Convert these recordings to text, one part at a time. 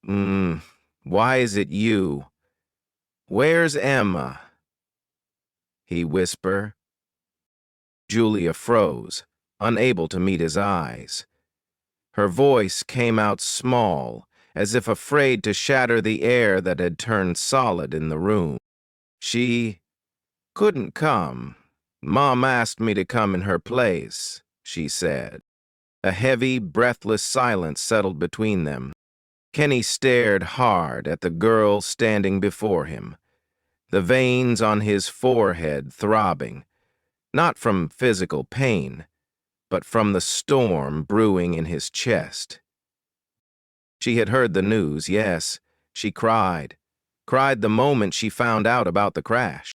Why is it you? Where's Emma? He whispered. Julia froze, unable to meet his eyes. Her voice came out small, as if afraid to shatter the air that had turned solid in the room. She couldn't come. Mom asked me to come in her place, she said. A heavy, breathless silence settled between them. Kenny stared hard at the girl standing before him, the veins on his forehead throbbing, not from physical pain, but from the storm brewing in his chest. She had heard the news, yes. She cried the moment she found out about the crash.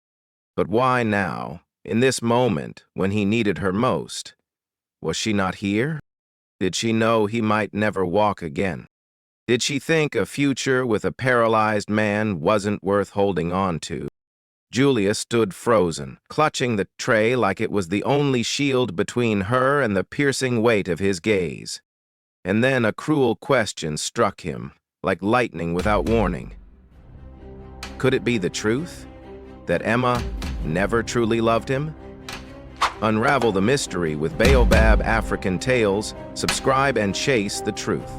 But why now, in this moment when he needed her most? Was she not here? Did she know he might never walk again? Did she think a future with a paralyzed man wasn't worth holding on to? Julia stood frozen, clutching the tray like it was the only shield between her and the piercing weight of his gaze. And then a cruel question struck him, like lightning without warning. Could it be the truth? That Emma never truly loved him? Unravel the mystery with Baobab African Tales. Subscribe and chase the truth.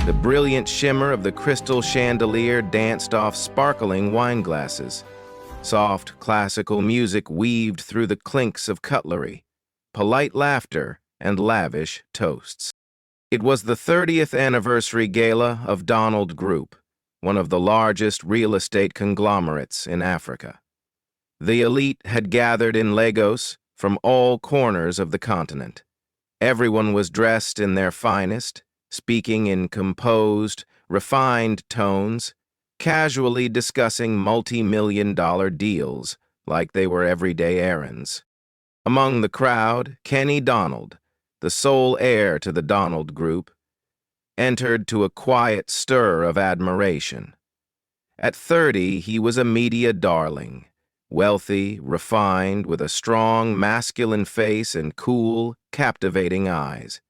The brilliant shimmer of the crystal chandelier danced off sparkling wine glasses. Soft, classical music weaved through the clinks of cutlery, polite laughter, and lavish toasts. It was the 30th anniversary gala of Donald Group, one of the largest real estate conglomerates in Africa. The elite had gathered in Lagos from all corners of the continent. Everyone was dressed in their finest, speaking in composed, refined tones, casually discussing multi-million-dollar deals like they were everyday errands. Among the crowd, Kenny Donald, the sole heir to the Donald Group, entered to a quiet stir of admiration. At 30, he was a media darling, wealthy, refined, with a strong, masculine face and cool, captivating eyes.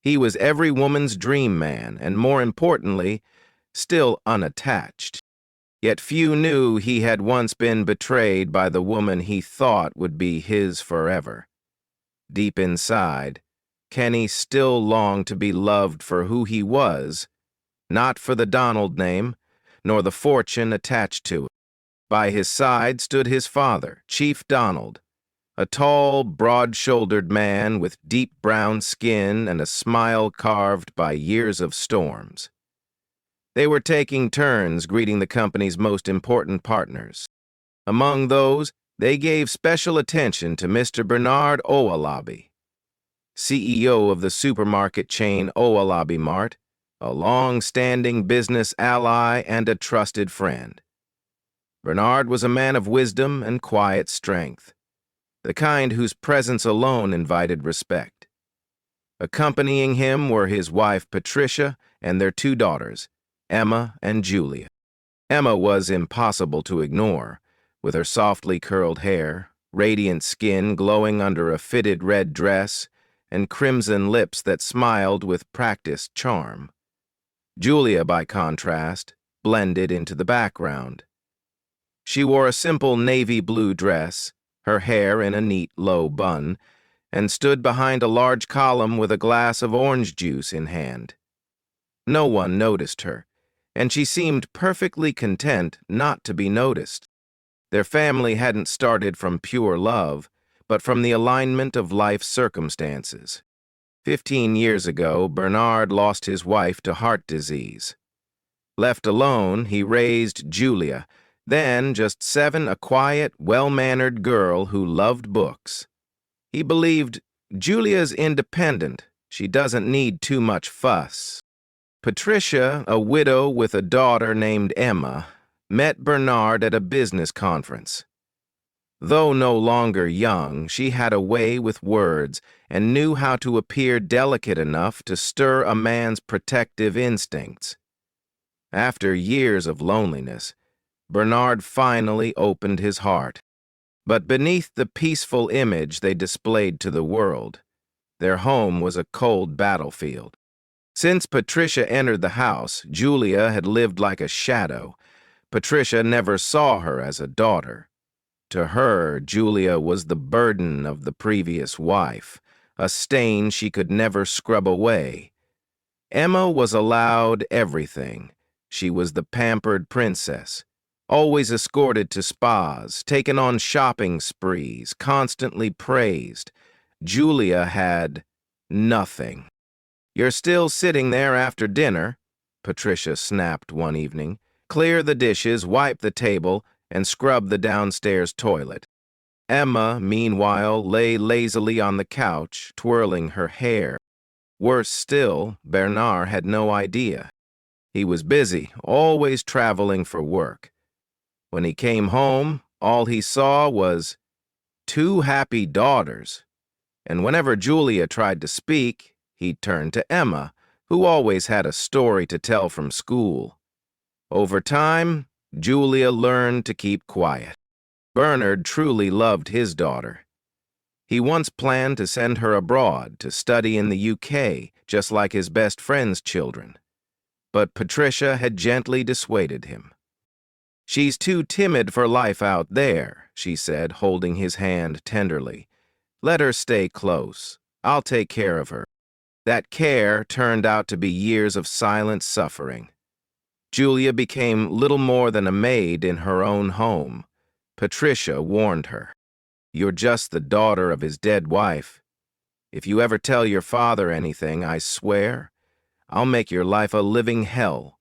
He was every woman's dream man, and more importantly, still unattached. Yet few knew he had once been betrayed by the woman he thought would be his forever. Deep inside, Kenny still longed to be loved for who he was, not for the Donald name, nor the fortune attached to it. By his side stood his father, Chief Donald, a tall, broad-shouldered man with deep brown skin and a smile carved by years of storms. They were taking turns greeting the company's most important partners. Among those, they gave special attention to Mr. Bernard Owolabi, CEO of the supermarket chain Owolabi Mart, a long-standing business ally and a trusted friend. Bernard was a man of wisdom and quiet strength, the kind whose presence alone invited respect. Accompanying him were his wife Patricia and their two daughters, Emma and Julia. Emma was impossible to ignore, with her softly curled hair, radiant skin glowing under a fitted red dress, and crimson lips that smiled with practiced charm. Julia, by contrast, blended into the background. She wore a simple navy blue dress, her hair in a neat low bun, and stood behind a large column with a glass of orange juice in hand. No one noticed her, and she seemed perfectly content not to be noticed. Their family hadn't started from pure love, but from the alignment of life's circumstances. 15 years ago, Bernard lost his wife to heart disease. Left alone, he raised Julia, then, just 7, a quiet, well-mannered girl who loved books. He believed, Julia's independent. She doesn't need too much fuss. Patricia, a widow with a daughter named Emma, met Bernard at a business conference. Though no longer young, she had a way with words and knew how to appear delicate enough to stir a man's protective instincts. After years of loneliness, Bernard finally opened his heart. But beneath the peaceful image they displayed to the world, Their home was a cold battlefield. Since Patricia entered the house, Julia had lived like a shadow. Patricia never saw her as a daughter. To her, Julia was the burden of the previous wife, a stain she could never scrub away. Emma was allowed everything. She was the pampered princess, always escorted to spas, taken on shopping sprees, constantly praised. Julia had nothing. "You're still sitting there after dinner," Patricia snapped one evening. "Clear the dishes, wipe the table, and scrub the downstairs toilet." Emma, meanwhile, lay lazily on the couch, twirling her hair. Worse still, Bernard had no idea. He was busy, always traveling for work. When he came home, all he saw was two happy daughters. And whenever Julia tried to speak, he'd turn to Emma, who always had a story to tell from school. Over time, Julia learned to keep quiet. Bernard truly loved his daughter. He once planned to send her abroad to study in the UK, just like his best friend's children. But Patricia had gently dissuaded him. "She's too timid for life out there," she said, holding his hand tenderly. "Let her stay close. I'll take care of her." That care turned out to be years of silent suffering. Julia became little more than a maid in her own home. Patricia warned her, "You're just the daughter of his dead wife. If you ever tell your father anything, I swear, I'll make your life a living hell.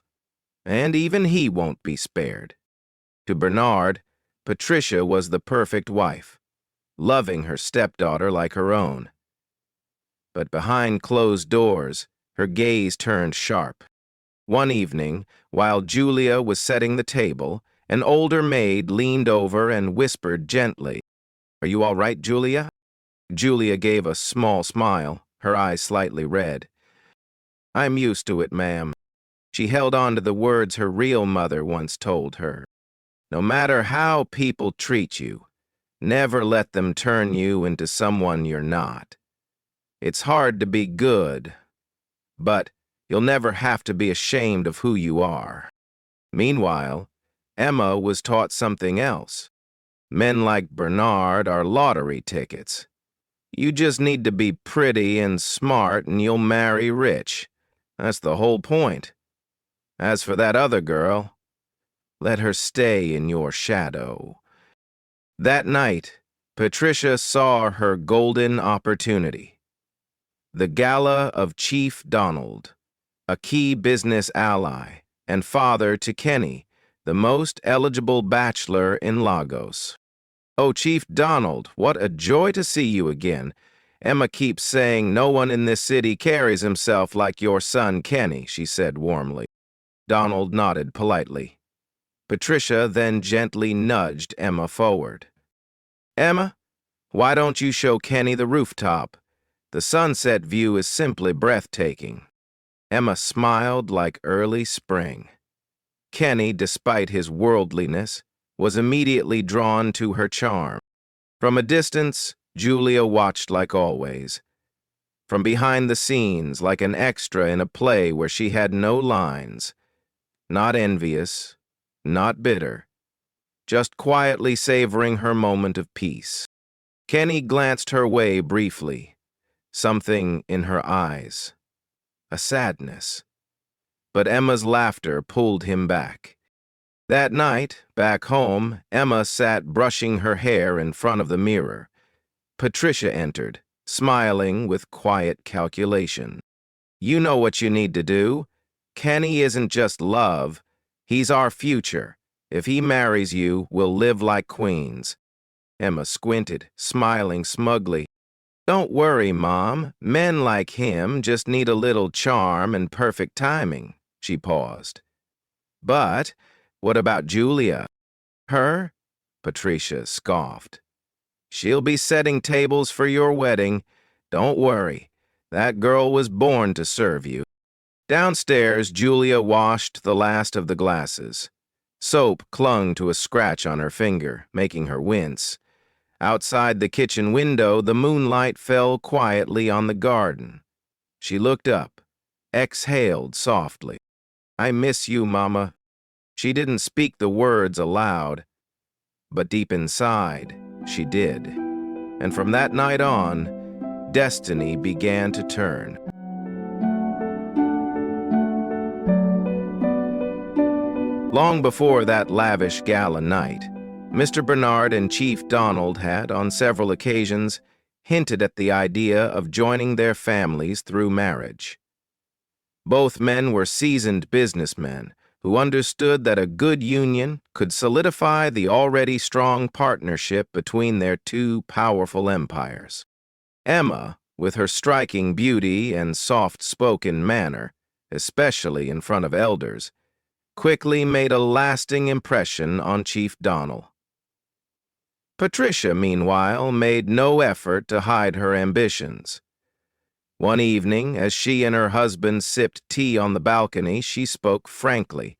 And even he won't be spared." To Bernard, Patricia was the perfect wife, loving her stepdaughter like her own. But behind closed doors, her gaze turned sharp. One evening, while Julia was setting the table, an older maid leaned over and whispered gently, "Are you all right, Julia?" Julia gave a small smile, her eyes slightly red. "I'm used to it, ma'am." She held on to the words her real mother once told her. "No matter how people treat you, never let them turn you into someone you're not. It's hard to be good, but you'll never have to be ashamed of who you are." Meanwhile, Emma was taught something else. Men like Bernard are lottery tickets. You just need to be pretty and smart and you'll marry rich. That's the whole point. As for that other girl, let her stay in your shadow. That night, Patricia saw her golden opportunity. The gala of Chief Donald, a key business ally and father to Kenny, the most eligible bachelor in Lagos. "Oh, Chief Donald, what a joy to see you again. Emma keeps saying no one in this city carries himself like your son Kenny," she said warmly. Donald nodded politely. Patricia then gently nudged Emma forward. "Emma, why don't you show Kenny the rooftop? The sunset view is simply breathtaking." Emma smiled like early spring. Kenny, despite his worldliness, was immediately drawn to her charm. From a distance, Julia watched like always. From behind the scenes, like an extra in a play where she had no lines. Not envious, not bitter, just quietly savoring her moment of peace. Kenny glanced her way briefly, something in her eyes, a sadness. But Emma's laughter pulled him back. That night, back home, Emma sat brushing her hair in front of the mirror. Patricia entered, smiling with quiet calculation. "You know what you need to do. Kenny isn't just love. He's our future. If he marries you, we'll live like queens." Emma squinted, smiling smugly. "Don't worry, Mom. Men like him just need a little charm and perfect timing." She paused. "But what about Julia?" "Her?" Patricia scoffed. "She'll be setting tables for your wedding. Don't worry. That girl was born to serve you." Downstairs, Julia washed the last of the glasses. Soap clung to a scratch on her finger, making her wince. Outside the kitchen window, the moonlight fell quietly on the garden. She looked up, exhaled softly. "I miss you, Mama." She didn't speak the words aloud, but deep inside, she did. And from that night on, destiny began to turn. Long before that lavish gala night, Mr. Bernard and Chief Donald had, on several occasions, hinted at the idea of joining their families through marriage. Both men were seasoned businessmen who understood that a good union could solidify the already strong partnership between their two powerful empires. Emma, with her striking beauty and soft-spoken manner, especially in front of elders, quickly made a lasting impression on Chief Donald. Patricia, meanwhile, made no effort to hide her ambitions. One evening, as she and her husband sipped tea on the balcony, she spoke frankly.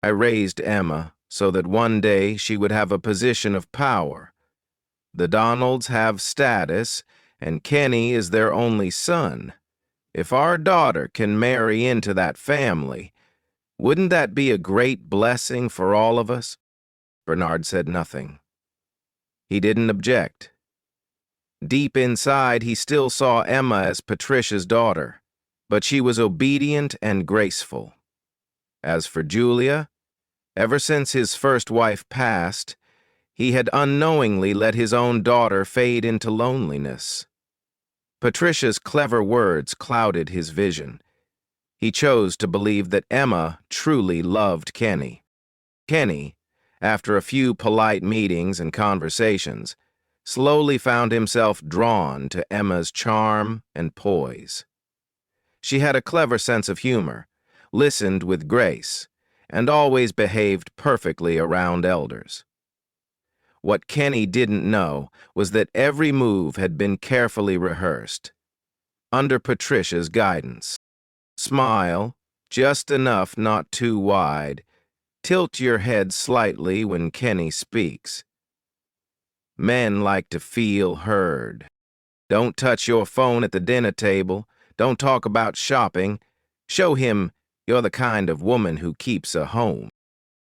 "I raised Emma so that one day she would have a position of power. The Donalds have status, and Kenny is their only son. If our daughter can marry into that family, wouldn't that be a great blessing for all of us?" Bernard said nothing. He didn't object. Deep inside, he still saw Emma as Patricia's daughter, but she was obedient and graceful. As for Julia, ever since his first wife passed, he had unknowingly let his own daughter fade into loneliness. Patricia's clever words clouded his vision. He chose to believe that Emma truly loved Kenny. Kenny, after a few polite meetings and conversations, slowly found himself drawn to Emma's charm and poise. She had a clever sense of humor, listened with grace, and always behaved perfectly around elders. What Kenny didn't know was that every move had been carefully rehearsed, under Patricia's guidance. Smile, just enough not too wide. Tilt your head slightly when Kenny speaks. Men like to feel heard. Don't touch your phone at the dinner table. Don't talk about shopping. Show him you're the kind of woman who keeps a home.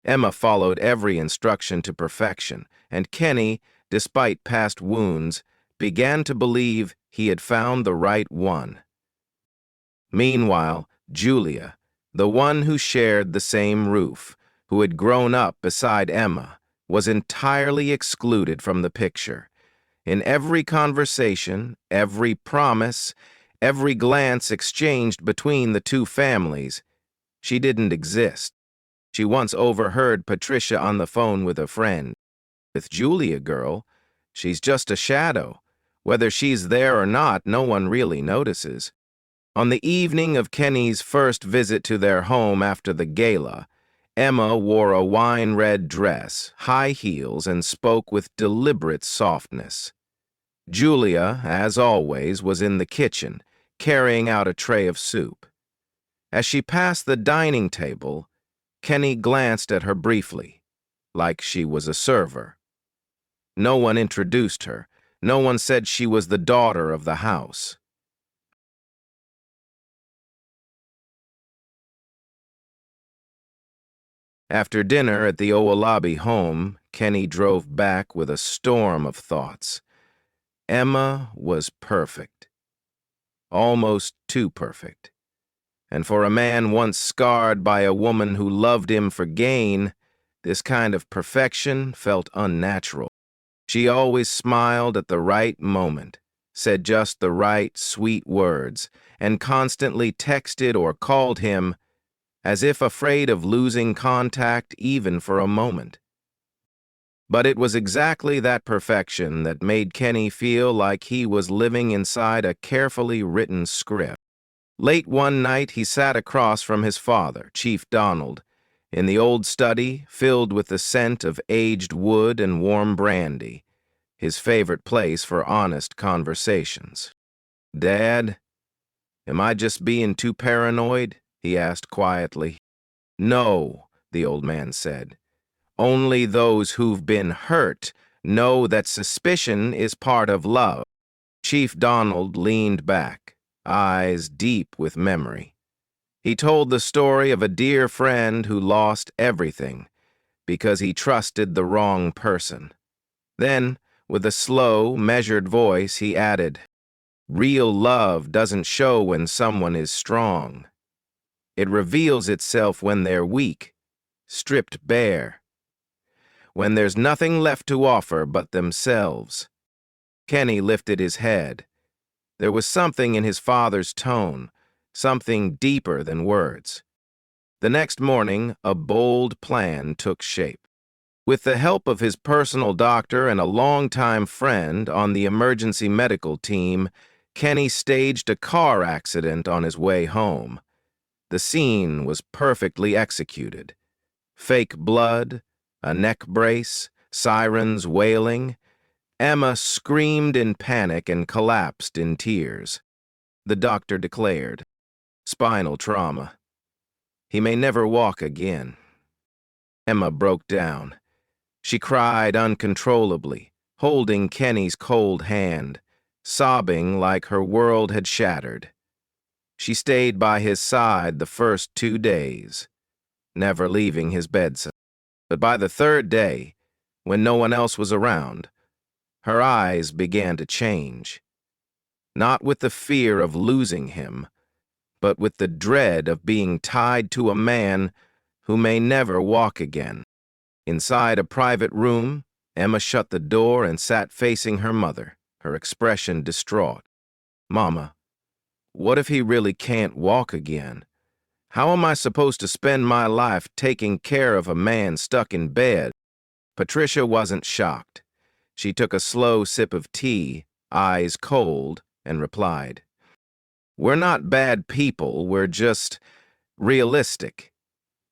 Emma followed every instruction to perfection, and Kenny, despite past wounds, began to believe he had found the right one. Meanwhile, Julia, the one who shared the same roof, who had grown up beside Emma, was entirely excluded from the picture. In every conversation, every promise, every glance exchanged between the two families, she didn't exist. She once overheard Patricia on the phone with a friend. "With Julia, girl, she's just a shadow. Whether she's there or not, no one really notices." On the evening of Kenny's first visit to their home after the gala, Emma wore a wine-red dress, high heels, and spoke with deliberate softness. Julia, as always, was in the kitchen, carrying out a tray of soup. As she passed the dining table, Kenny glanced at her briefly, like she was a server. No one introduced her. No one said she was the daughter of the house. After dinner at the Owolabi home, Kenny drove back with a storm of thoughts. Emma was perfect. Almost too perfect. And for a man once scarred by a woman who loved him for gain, this kind of perfection felt unnatural. She always smiled at the right moment, said just the right sweet words, and constantly texted or called him, as if afraid of losing contact even for a moment. But it was exactly that perfection that made Kenny feel like he was living inside a carefully written script. Late one night, he sat across from his father, Chief Donald, in the old study filled with the scent of aged wood and warm brandy, his favorite place for honest conversations. "Dad, am I just being too paranoid?" he asked quietly. "No," the old man said. "Only those who've been hurt Know that suspicion is part of love. Chief Donald leaned back, eyes deep with memory. He told the story of a dear friend who lost everything because he trusted the wrong person. Then, with a slow, measured voice, he added, "Real love doesn't show when someone is strong. It reveals itself when they're weak, stripped bare, when there's nothing left to offer but themselves." Kenny lifted his head. There was something in his father's tone, something deeper than words. The next morning, a bold plan took shape. With the help of his personal doctor and a longtime friend on the emergency medical team, Kenny staged a car accident on his way home. The scene was perfectly executed. Fake blood, a neck brace, sirens wailing. Emma screamed in panic and collapsed in tears. The doctor declared, "Spinal trauma. He may never walk again." Emma broke down. She cried uncontrollably, holding Kenny's cold hand, sobbing like her world had shattered. She stayed by his side the first 2 days, never leaving his bedside. But by the third day, when no one else was around, her eyes began to change. Not with the fear of losing him, but with the dread of being tied to a man who may never walk again. Inside a private room, Emma shut the door and sat facing her mother, her expression distraught. "Mama, what if he really can't walk again? How am I supposed to spend my life taking care of a man stuck in bed?" Patricia wasn't shocked. She took a slow sip of tea, eyes cold, and replied, "We're not bad people, we're just realistic.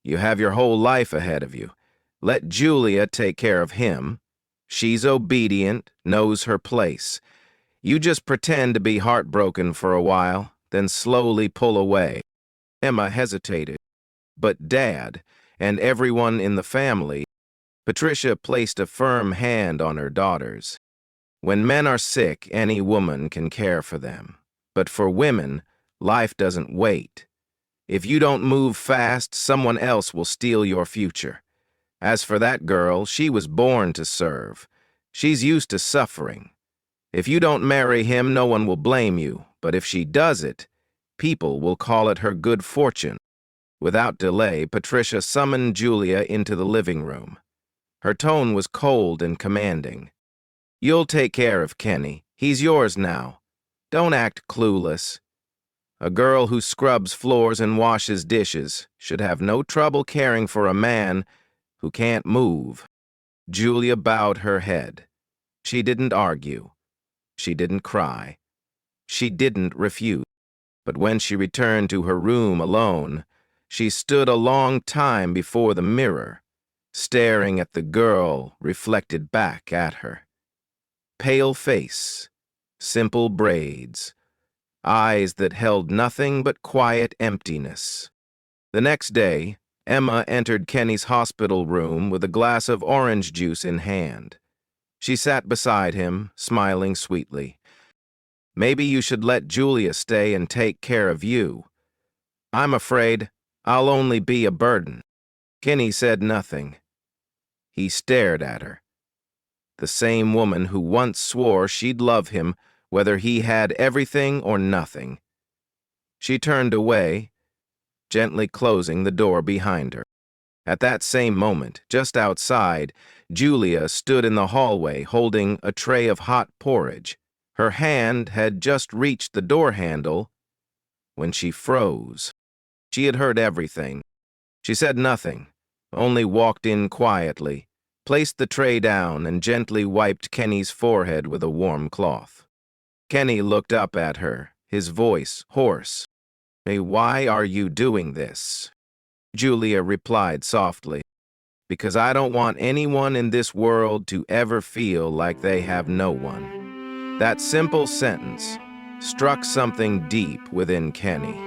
You have your whole life ahead of you. Let Julia take care of him. She's obedient, knows her place. You just pretend to be heartbroken for a while, then slowly pull away." Emma hesitated. "But Dad, and everyone in the family..." Patricia placed a firm hand on her daughters. "When men are sick, any woman can care for them. But for women, life doesn't wait. If you don't move fast, someone else will steal your future. As for that girl, she was born to serve. She's used to suffering. If you don't marry him, no one will blame you. But if she does it, people will call it her good fortune." Without delay, Patricia summoned Julia into the living room. Her tone was cold and commanding. "You'll take care of Kenny. He's yours now. Don't act clueless. A girl who scrubs floors and washes dishes should have no trouble caring for a man who can't move." Julia bowed her head. She didn't argue. She didn't cry. She didn't refuse. But when she returned to her room alone, she stood a long time before the mirror, staring at the girl reflected back at her. Pale face, simple braids, eyes that held nothing but quiet emptiness. The next day, Emma entered Kenny's hospital room with a glass of orange juice in hand. She sat beside him, smiling sweetly. "Maybe you should let Julia stay and take care of you. I'm afraid I'll only be a burden." Kenny said nothing. He stared at her. The same woman who once swore she'd love him whether he had everything or nothing. She turned away, gently closing the door behind her. At that same moment, just outside, Julia stood in the hallway holding a tray of hot porridge. Her hand had just reached the door handle when she froze. She had heard everything. She said nothing, only walked in quietly, placed the tray down, and gently wiped Kenny's forehead with a warm cloth. Kenny looked up at her, his voice hoarse. "Hey, why are you doing this?" Julia replied softly, "Because I don't want anyone in this world to ever feel like they have no one." That simple sentence struck something deep within Kenny.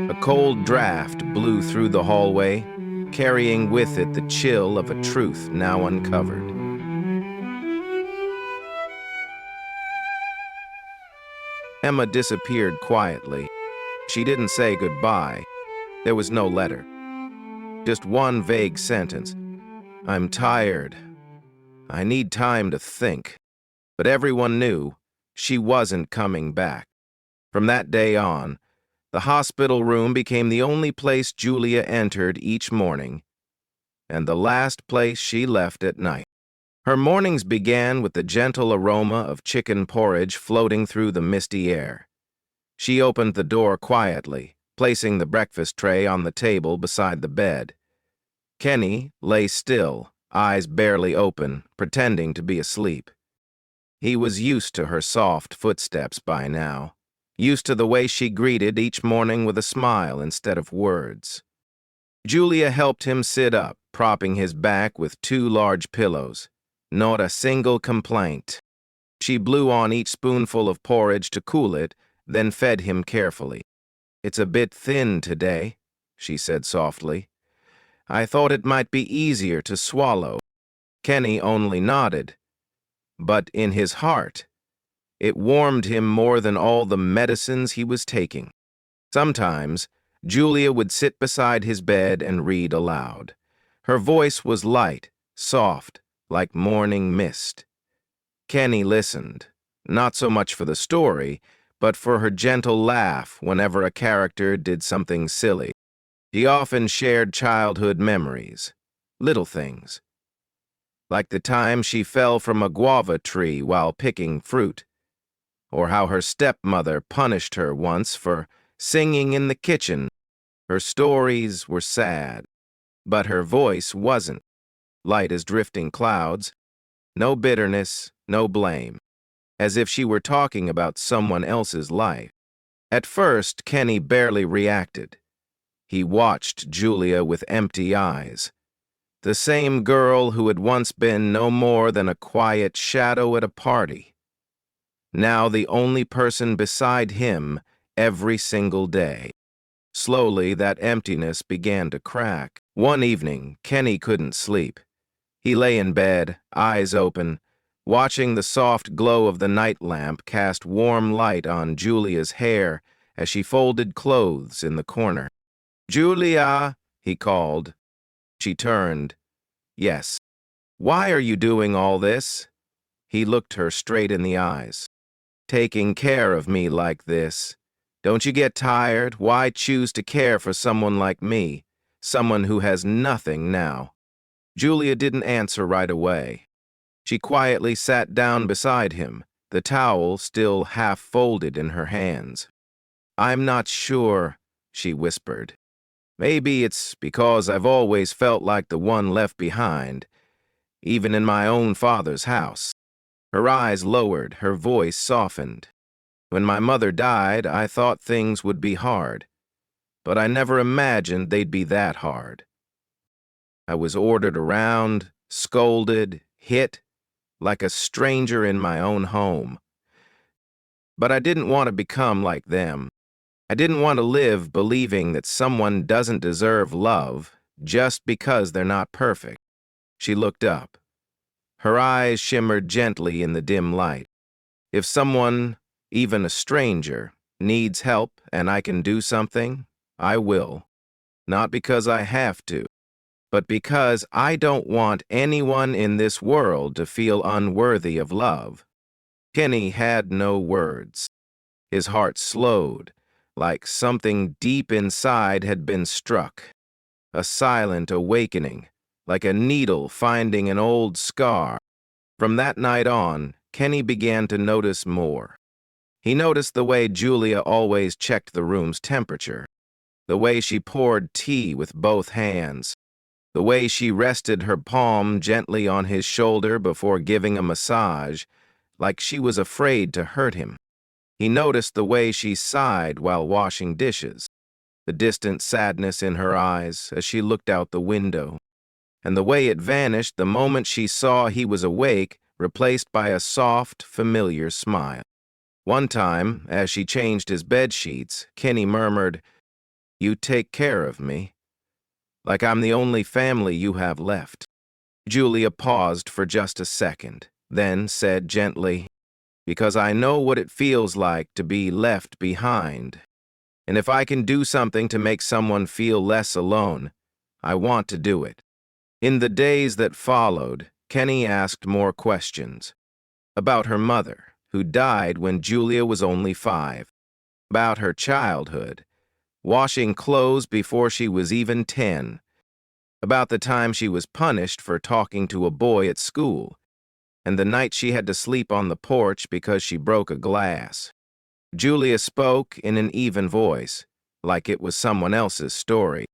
A cold draft blew through the hallway, carrying with it the chill of a truth now uncovered. Emma disappeared quietly. She didn't say goodbye. There was no letter. Just one vague sentence. I'm tired. I need time to think. But everyone knew she wasn't coming back. From that day on, the hospital room became the only place Julia entered each morning, and the last place she left at night. Her mornings began with the gentle aroma of chicken porridge floating through the misty air. She opened the door quietly, placing the breakfast tray on the table beside the bed. Kenny lay still, eyes barely open, pretending to be asleep. He was used to her soft footsteps by now, used to the way she greeted each morning with a smile instead of words. Julia helped him sit up, propping his back with 2 large pillows. Not a single complaint. She blew on each spoonful of porridge to cool it, then fed him carefully. It's a bit thin today, she said softly. I thought it might be easier to swallow. Kenny only nodded. But in his heart, it warmed him more than all the medicines he was taking. Sometimes, Julia would sit beside his bed and read aloud. Her voice was light, soft, like morning mist. Kenny listened, not so much for the story, but for her gentle laugh whenever a character did something silly. She often shared childhood memories, little things, like the time she fell from a guava tree while picking fruit, or how her stepmother punished her once for singing in the kitchen. Her stories were sad, but her voice wasn't, light as drifting clouds, no bitterness, no blame, as if she were talking about someone else's life. At first, Kenny barely reacted. He watched Julia with empty eyes. The same girl who had once been no more than a quiet shadow at a party. Now the only person beside him every single day. Slowly, that emptiness began to crack. One evening, Kenny couldn't sleep. He lay in bed, eyes open, watching the soft glow of the night lamp cast warm light on Julia's hair as she folded clothes in the corner. Julia, he called. She turned. Yes. Why are you doing all this? He looked her straight in the eyes. Taking care of me like this. Don't you get tired? Why choose to care for someone like me, someone who has nothing now? Julia didn't answer right away. She quietly sat down beside him, the towel still half folded in her hands. I'm not sure, she whispered. Maybe it's because I've always felt like the one left behind, even in my own father's house. Her eyes lowered, her voice softened. When my mother died, I thought things would be hard, but I never imagined they'd be that hard. I was ordered around, scolded, hit, like a stranger in my own home. But I didn't want to become like them. I didn't want to live believing that someone doesn't deserve love just because they're not perfect. She looked up. Her eyes shimmered gently in the dim light. If someone, even a stranger, needs help and I can do something, I will. Not because I have to, but because I don't want anyone in this world to feel unworthy of love. Kenny had no words. His heart slowed, like something deep inside had been struck. A silent awakening, like a needle finding an old scar. From that night on, Kenny began to notice more. He noticed the way Julia always checked the room's temperature, the way she poured tea with both hands, the way she rested her palm gently on his shoulder before giving a massage, like she was afraid to hurt him. He noticed the way she sighed while washing dishes, the distant sadness in her eyes as she looked out the window, and the way it vanished the moment she saw he was awake, replaced by a soft, familiar smile. One time, as she changed his bed sheets, Kenny murmured, "You take care of me, like I'm the only family you have left." Julia paused for just a second, then said gently, because I know what it feels like to be left behind. And if I can do something to make someone feel less alone, I want to do it. In the days that followed, Kenny asked more questions. About her mother, who died when Julia was only 5. About her childhood, washing clothes before she was even 10. About the time she was punished for talking to a boy at school, and the night she had to sleep on the porch because she broke a glass. Julia spoke in an even voice, like it was someone else's story,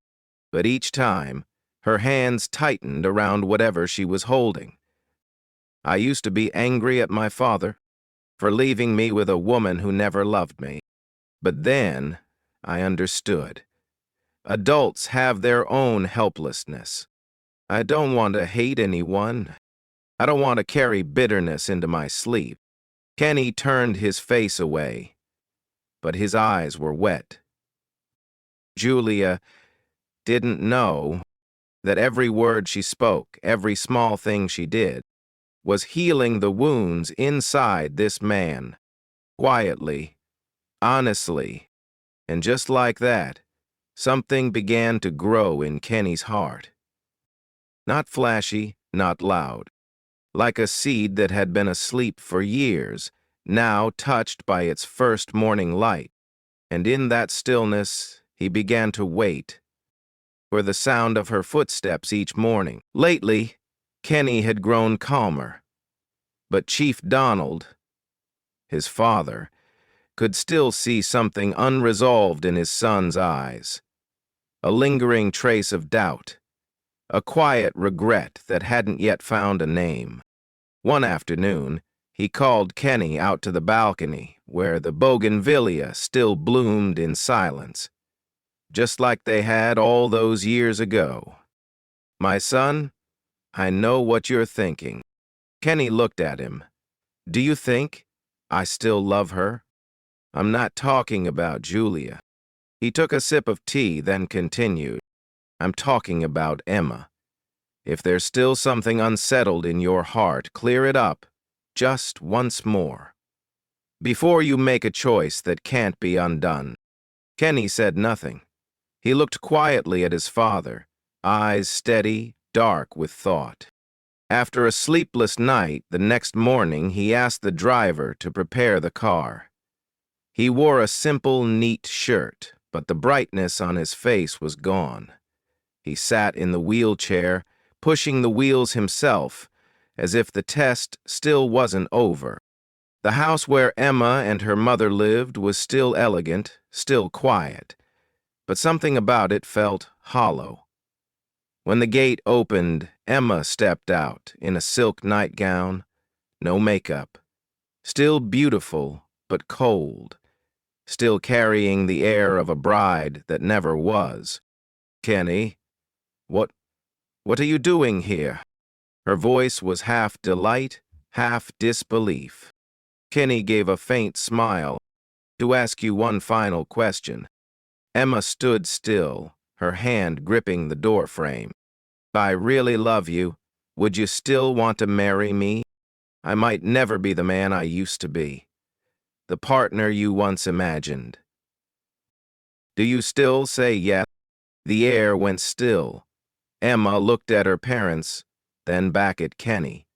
but each time, her hands tightened around whatever she was holding. I used to be angry at my father for leaving me with a woman who never loved me. But then, I understood. Adults have their own helplessness. I don't want to hate anyone. I don't want to carry bitterness into my sleep. Kenny turned his face away, but his eyes were wet. Julia didn't know that every word she spoke, every small thing she did, was healing the wounds inside this man, quietly, honestly, and just like that, something began to grow in Kenny's heart. Not flashy, not loud, like a seed that had been asleep for years, now touched by its first morning light. And in that stillness, he began to wait for the sound of her footsteps each morning. Lately, Kenny had grown calmer, but Chief Donald, his father, could still see something unresolved in his son's eyes, a lingering trace of doubt, a quiet regret that hadn't yet found a name. One afternoon, he called Kenny out to the balcony where the bougainvillea still bloomed in silence, just like they had all those years ago. "My son, I know what you're thinking." Kenny looked at him. "Do you think I still love her? I'm not talking about Julia." He took a sip of tea, then continued. "I'm talking about Emma. If there's still something unsettled in your heart, clear it up, just once more, before you make a choice that can't be undone." Kenny said nothing. He looked quietly at his father, eyes steady, dark with thought. After a sleepless night, the next morning he asked the driver to prepare the car. He wore a simple, neat shirt, but the brightness on his face was gone. He sat in the wheelchair, pushing the wheels himself, as if the test still wasn't over. The house where Emma and her mother lived was still elegant, still quiet, but something about it felt hollow. When the gate opened, Emma stepped out in a silk nightgown, no makeup, still beautiful but cold, still carrying the air of a bride that never was. "Kenny, what are you doing here?" Her voice was half delight, half disbelief. Kenny gave a faint smile. "To ask you one final question." Emma stood still, her hand gripping the doorframe. "If I really love you, would you still want to marry me? I might never be the man I used to be, the partner you once imagined. Do you still say yes?" The air went still. Emma looked at her parents, then back at Kenny.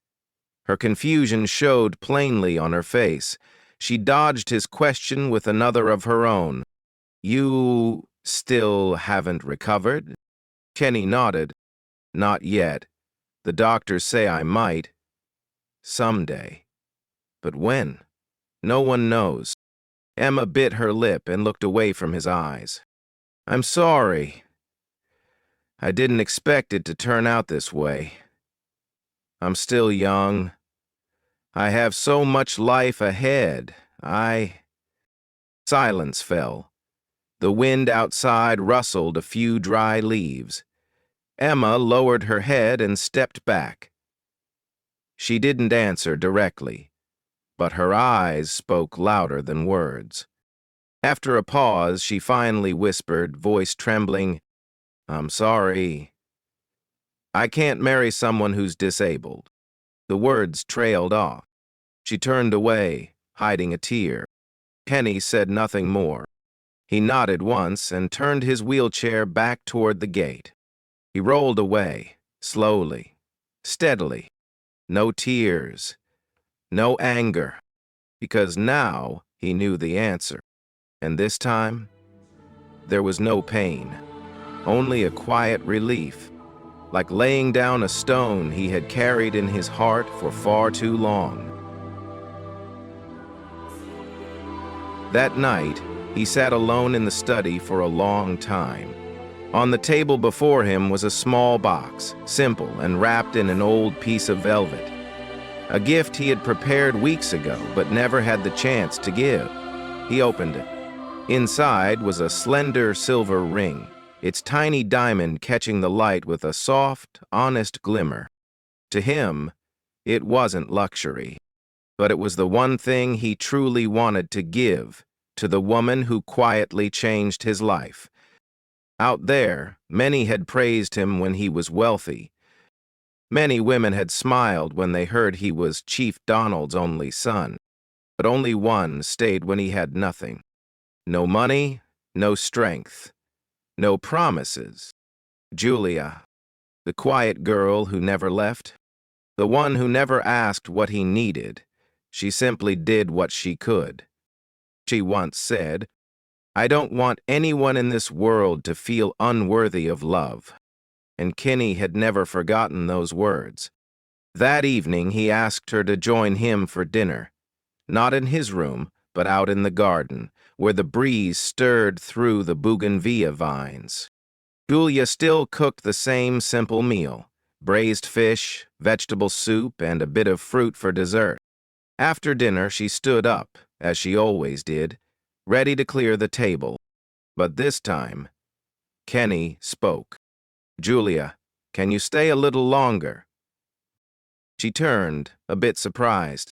Her confusion showed plainly on her face. She dodged his question with another of her own. "You still haven't recovered?" Kenny nodded. "Not yet. The doctors say I might. Someday. But when? No one knows." Emma bit her lip and looked away from his eyes. "I'm sorry. I didn't expect it to turn out this way. I'm still young. I have so much life ahead. Silence fell. The wind outside rustled a few dry leaves. Emma lowered her head and stepped back. She didn't answer directly, but her eyes spoke louder than words. After a pause, she finally whispered, voice trembling, "I'm sorry. I can't marry someone who's disabled." The words trailed off. She turned away, hiding a tear. Kenny said nothing more. He nodded once and turned his wheelchair back toward the gate. He rolled away, slowly, steadily. No tears, no anger, because now he knew the answer. And this time, there was no pain, only a quiet relief, like laying down a stone he had carried in his heart for far too long. That night, he sat alone in the study for a long time. On the table before him was a small box, simple and wrapped in an old piece of velvet. A gift he had prepared weeks ago, but never had the chance to give. He opened it. Inside was a slender silver ring, its tiny diamond catching the light with a soft, honest glimmer. To him, it wasn't luxury, but it was the one thing he truly wanted to give to the woman who quietly changed his life. Out there, many had praised him when he was wealthy. Many women had smiled when they heard he was Chief Donald's only son, but only one stayed when he had nothing. No money, no strength, no promises. Julia, the quiet girl who never left, the one who never asked what he needed. She simply did what she could. She once said, "I don't want anyone in this world to feel unworthy of love." And Kenny had never forgotten those words. That evening, he asked her to join him for dinner, not in his room, but out in the garden, where the breeze stirred through the bougainvillea vines. Julia still cooked the same simple meal, braised fish, vegetable soup, and a bit of fruit for dessert. After dinner, she stood up, as she always did, ready to clear the table. But this time, Kenny spoke. "Julia, can you stay a little longer?" She turned, a bit surprised.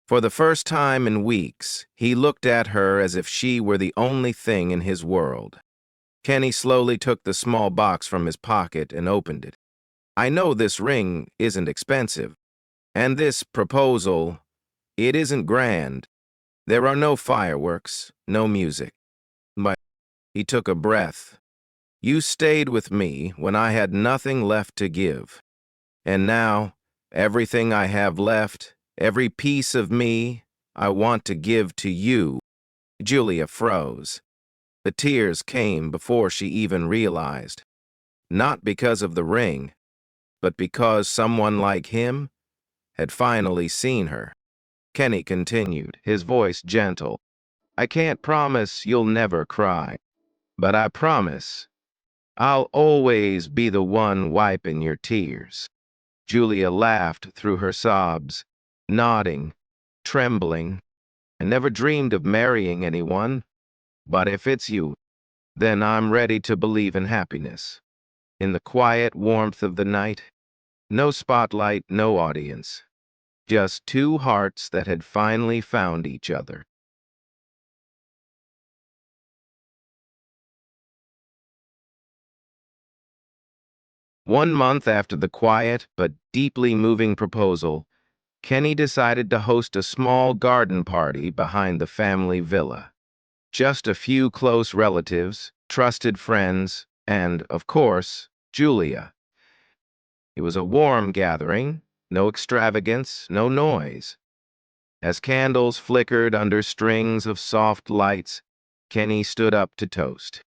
For the first time in weeks, he looked at her as if she were the only thing in his world. Kenny slowly took the small box from his pocket and opened it. "I know this ring isn't expensive, and this proposal, it isn't grand. There are no fireworks, no music. But," he took a breath, "you stayed with me when I had nothing left to give. And now, everything I have left, every piece of me, I want to give to you." Julia froze. The tears came before she even realized. Not because of the ring, but because someone like him had finally seen her. Kenny continued, his voice gentle. "I can't promise you'll never cry, but I promise I'll always be the one wiping your tears." Julia laughed through her sobs, nodding, trembling. "I never dreamed of marrying anyone, but if it's you, then I'm ready to believe in happiness." In the quiet warmth of the night, no spotlight, no audience, just two hearts that had finally found each other. One month after the quiet but deeply moving proposal, Kenny decided to host a small garden party behind the family villa. Just a few close relatives, trusted friends, and, of course, Julia. It was a warm gathering, no extravagance, no noise. As candles flickered under strings of soft lights, Kenny stood up to toast.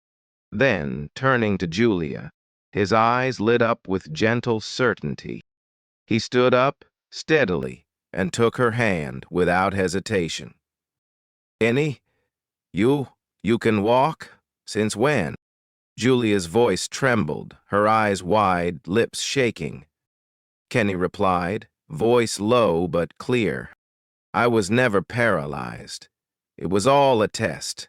Then, turning to Julia, his eyes lit up with gentle certainty. He stood up, steadily, and took her hand without hesitation. "Kenny, you can walk? Since when?" Julia's voice trembled, her eyes wide, lips shaking. Kenny replied, voice low but clear. "I was never paralyzed. It was all a test,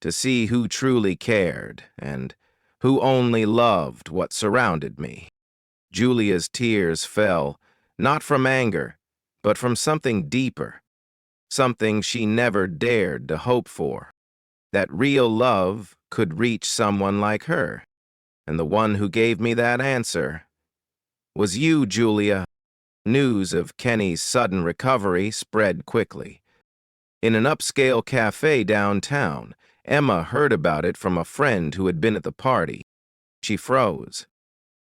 to see who truly cared and who only loved what surrounded me." Julia's tears fell, not from anger, but from something deeper, something she never dared to hope for. That real love could reach someone like her. And the one who gave me that answer was you, Julia. News of Kenny's sudden recovery spread quickly. In an upscale cafe downtown, Emma heard about it from a friend who had been at the party. She froze.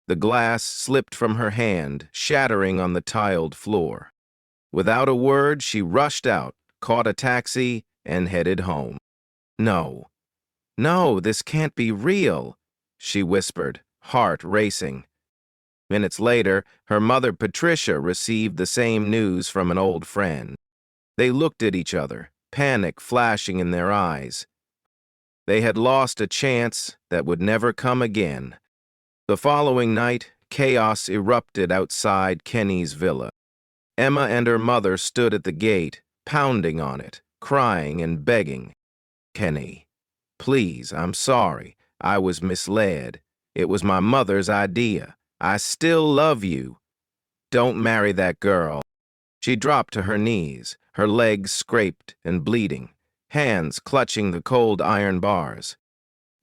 The glass slipped from her hand, shattering on the tiled floor. Without a word, she rushed out, caught a taxi, and headed home. No, no, this can't be real, she whispered, heart racing. Minutes later, her mother Patricia received the same news from an old friend. They looked at each other, panic flashing in their eyes. They had lost a chance that would never come again. The following night, chaos erupted outside Kenny's villa. Emma and her mother stood at the gate, pounding on it, crying and begging. Kenny, please, I'm sorry. I was misled. It was my mother's idea. I still love you. Don't marry that girl. She dropped to her knees, her legs scraped and bleeding, hands clutching the cold iron bars.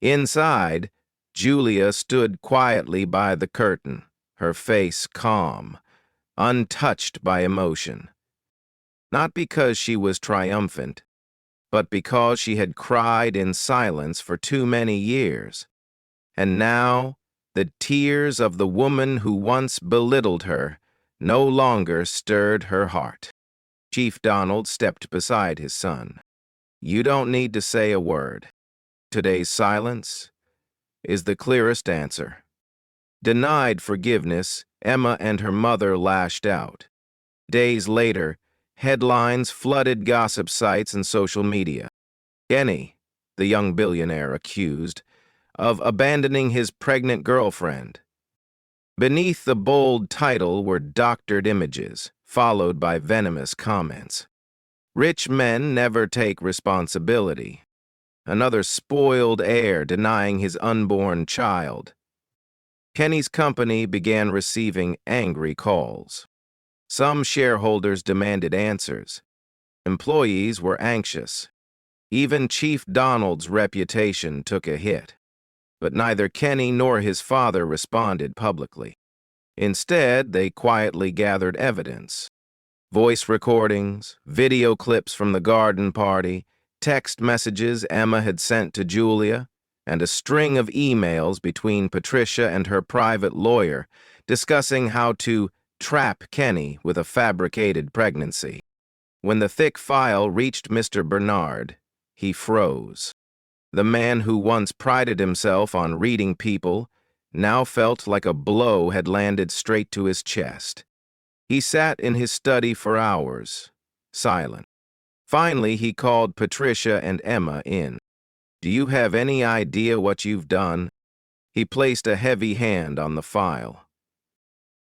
Inside, Julia stood quietly by the curtain, her face calm, untouched by emotion. Not because she was triumphant, but because she had cried in silence for too many years. And now, the tears of the woman who once belittled her no longer stirred her heart. Chief Donald stepped beside his son. You don't need to say a word. Today's silence is the clearest answer. Denied forgiveness, Emma and her mother lashed out. Days later, headlines flooded gossip sites and social media. Kenny, the young billionaire accused, of abandoning his pregnant girlfriend. Beneath the bold title were doctored images, followed by venomous comments. Rich men never take responsibility. Another spoiled heir denying his unborn child. Kenny's company began receiving angry calls. Some shareholders demanded answers. Employees were anxious. Even Chief Donald's reputation took a hit. But neither Kenny nor his father responded publicly. Instead, they quietly gathered evidence. Voice recordings, video clips from the garden party, text messages Emma had sent to Julia, and a string of emails between Patricia and her private lawyer discussing how to trap Kenny with a fabricated pregnancy. When the thick file reached Mr. Bernard, he froze. The man who once prided himself on reading people now felt like a blow had landed straight to his chest. He sat in his study for hours, silent. Finally, he called Patricia and Emma in. Do you have any idea what you've done? He placed a heavy hand on the file.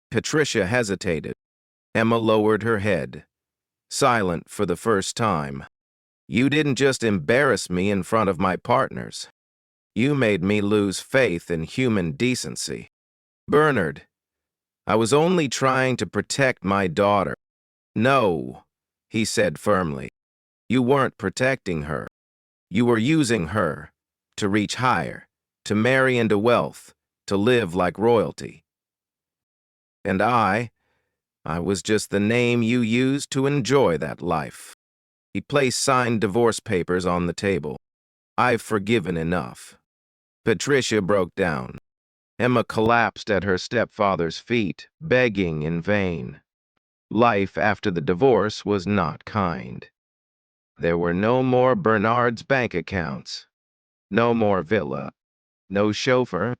Patricia hesitated. Emma lowered her head, silent for the first time. You didn't just embarrass me in front of my partners. You made me lose faith in human decency. Bernard, I was only trying to protect my daughter. No, he said firmly. You weren't protecting her. You were using her to reach higher, to marry into wealth, to live like royalty. And I was just the name you used to enjoy that life. He placed signed divorce papers on the table. I've forgiven enough. Patricia broke down. Emma collapsed at her stepfather's feet, begging in vain. Life after the divorce was not kind. There were no more Bernard's bank accounts, no more villa, no chauffeur.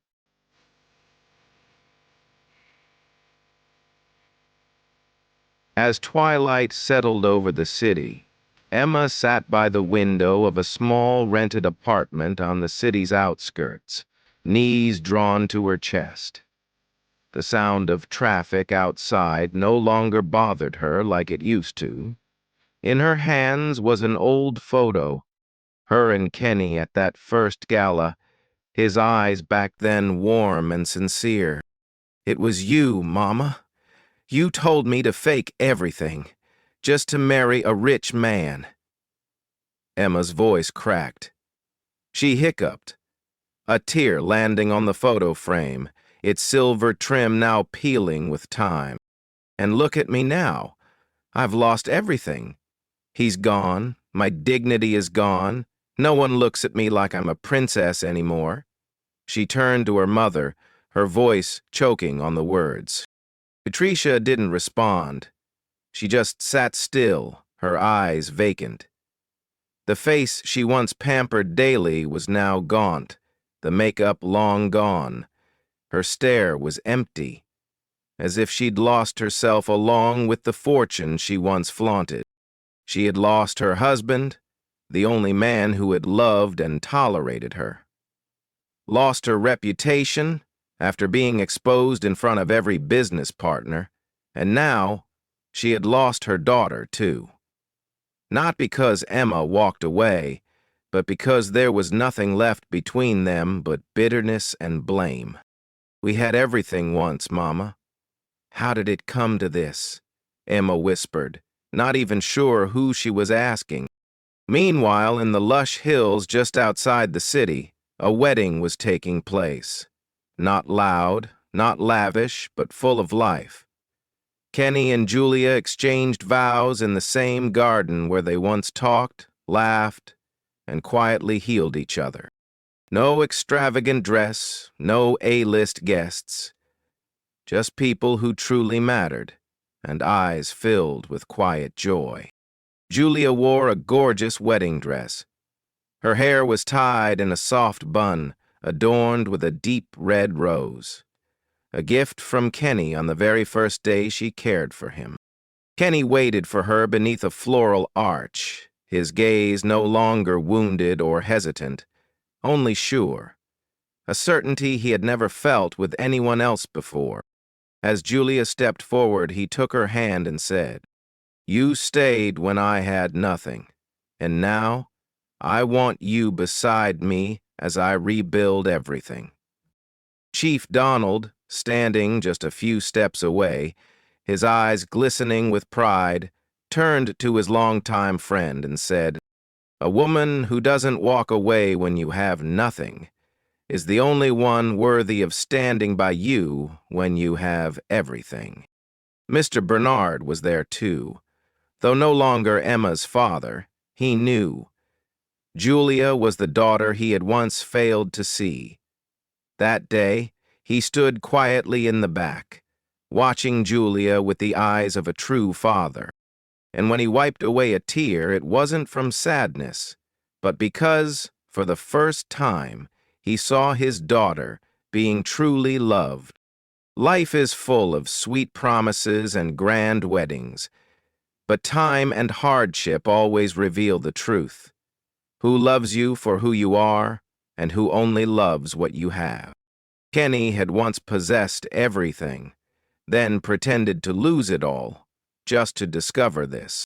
As twilight settled over the city, Emma sat by the window of a small rented apartment on the city's outskirts, knees drawn to her chest. The sound of traffic outside no longer bothered her like it used to. In her hands was an old photo, her and Kenny at that first gala, his eyes back then warm and sincere. It was you, Mama. You told me to fake everything, just to marry a rich man. Emma's voice cracked. She hiccuped, a tear landing on the photo frame, its silver trim now peeling with time. And look at me now. I've lost everything. He's gone, My dignity is gone. No one looks at me like I'm a princess anymore." She turned to her mother, her voice choking on the words. Patricia didn't respond. She just sat still, her eyes vacant. The face she once pampered daily was now gaunt, the makeup long gone. Her stare was empty, as if she'd lost herself along with the fortune she once flaunted. She had lost her husband, the only man who had loved and tolerated her. Lost her reputation after being exposed in front of every business partner, and now she had lost her daughter, too. Not because Emma walked away, but because there was nothing left between them but bitterness and blame. "We had everything once, Mama. How did it come to this?" Emma whispered, not even sure who she was asking. Meanwhile, in the lush hills just outside the city, a wedding was taking place. Not loud, not lavish, but full of life. Kenny and Julia exchanged vows in the same garden where they once talked, laughed, and quietly healed each other. No extravagant dress, no A-list guests. Just people who truly mattered, and eyes filled with quiet joy. Julia wore a gorgeous wedding dress. Her hair was tied in a soft bun, adorned with a deep red rose. A gift from Kenny on the very first day she cared for him. Kenny waited for her beneath a floral arch, his gaze no longer wounded or hesitant, only sure, a certainty he had never felt with anyone else before. As Julia stepped forward, he took her hand and said, "You stayed when I had nothing, and now I want you beside me as I rebuild everything." Chief Donald, standing just a few steps away, his eyes glistening with pride, turned to his longtime friend and said, "A woman who doesn't walk away when you have nothing is the only one worthy of standing by you when you have everything." Mr. Bernard was there too. Though no longer Emma's father, he knew. Julia was the daughter he had once failed to see. That day, he stood quietly in the back, watching Julia with the eyes of a true father. And when he wiped away a tear, it wasn't from sadness, but because, for the first time, he saw his daughter being truly loved. Life is full of sweet promises and grand weddings, but time and hardship always reveal the truth. Who loves you for who you are, and who only loves what you have. Kenny had once possessed everything, then pretended to lose it all, just to discover this.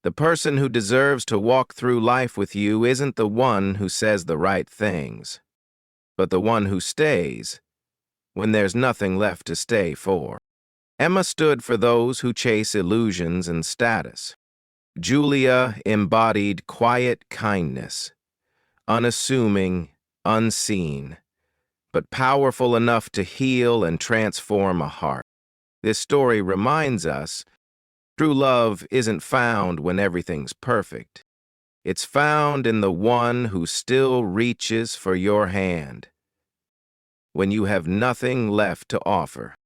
The person who deserves to walk through life with you isn't the one who says the right things, but the one who stays when there's nothing left to stay for. Emma stood for those who chase illusions and status. Julia embodied quiet kindness, unassuming, unseen, but powerful enough to heal and transform a heart. This story reminds us true love isn't found when everything's perfect. It's found in the one who still reaches for your hand when you have nothing left to offer.